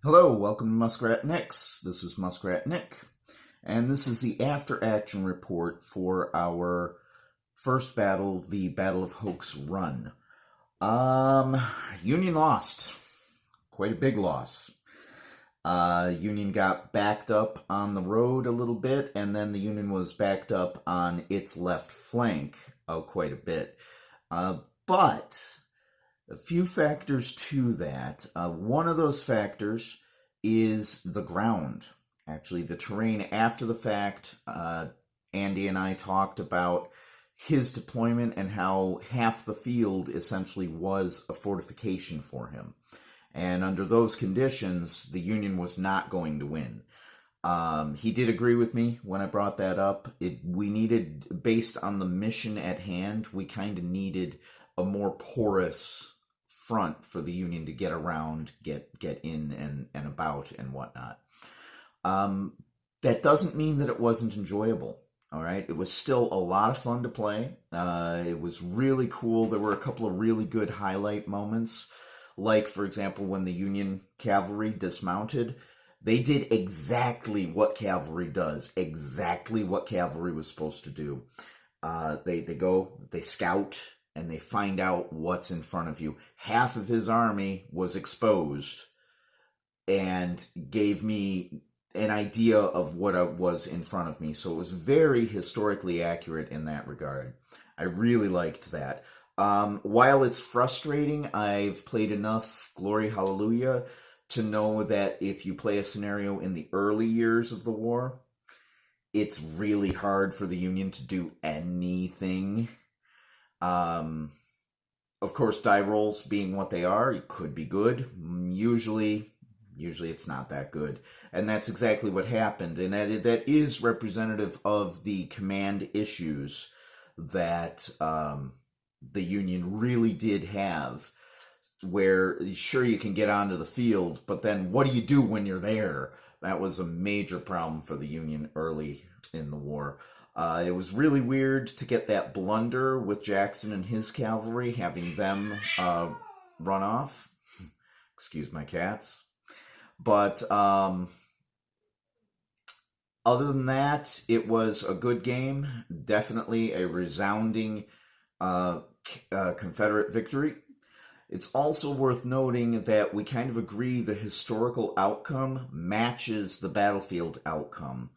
Hello, welcome to Muskrat Nick's. This is Muskrat Nick, and this is the after-action report for our first battle, the Battle of Hoke's Run. Union lost. Quite a big loss. Union got backed up on the road a little bit, and then the Union was backed up on its left flank quite a bit. But a few factors to that. One of those factors is the ground. Actually, the terrain after the fact. Andy and I talked about his deployment and how half the field essentially was a fortification for him. And under those conditions, the Union was not going to win. He did agree with me when I brought that up. We needed, based on the mission at hand, we kind of needed a more porous front for the Union to get around, get in and about and whatnot. That doesn't mean that it wasn't enjoyable. All right, it was still a lot of fun to play. It was really cool. There were a couple of really good highlight moments, like, for example, when the Union cavalry dismounted. They did exactly what cavalry does, exactly what cavalry was supposed to do. They go, they scout, and they find out what's in front of you. Half of his army was exposed and gave me an idea of what was in front of me. So it was very historically accurate in that regard. I really liked that. While it's frustrating, I've played enough Glory Hallelujah to know that if you play a scenario in the early years of the war, it's really hard for the Union to do anything. Of course, die rolls being what they are, it could be good. Usually it's not that good. And that's exactly what happened. And that is representative of the command issues that the Union really did have, where sure you can get onto the field, but then what do you do when you're there? That was a major problem for the Union early in the war. It was really weird to get that blunder with Jackson and his cavalry, having them run off. Excuse my cats. But other than that, it was a good game. Definitely a resounding Confederate victory. It's also worth noting that we kind of agree the historical outcome matches the battlefield outcome.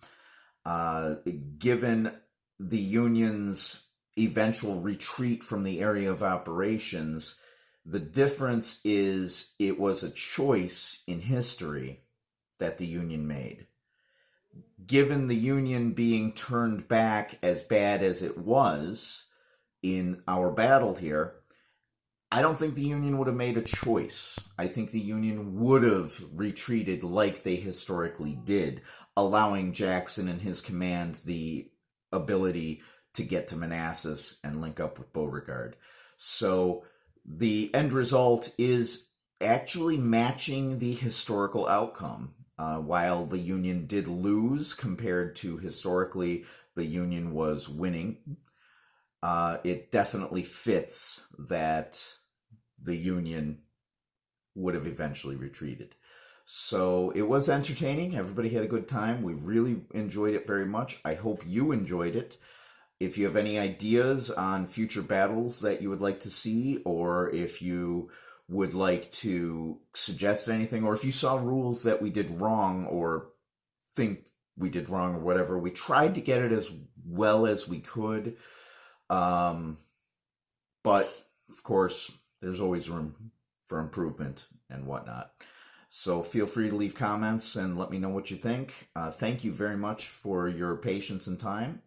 Given the Union's eventual retreat from the area of operations, the difference is it was a choice in history that the Union made. Given the Union being turned back as bad as it was in our battle here, I don't think the Union would have made a choice. I think the Union would have retreated like they historically did, allowing Jackson and his command the ability to get to Manassas and link up with Beauregard. So the end result is actually matching the historical outcome. While the Union did lose compared to historically the Union was winning, it definitely fits that the Union would have eventually retreated. So it was entertaining. Everybody had a good time. We really enjoyed it very much. I hope you enjoyed it. If you have any ideas on future battles that you would like to see, or if you would like to suggest anything, or if you saw rules that we did wrong or think we did wrong or whatever, we tried to get it as well as we could. But of course, there's always room for improvement and whatnot. So feel free to leave comments and let me know what you think. Thank you very much for your patience and time,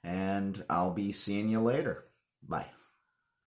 and I'll be seeing you later. Bye.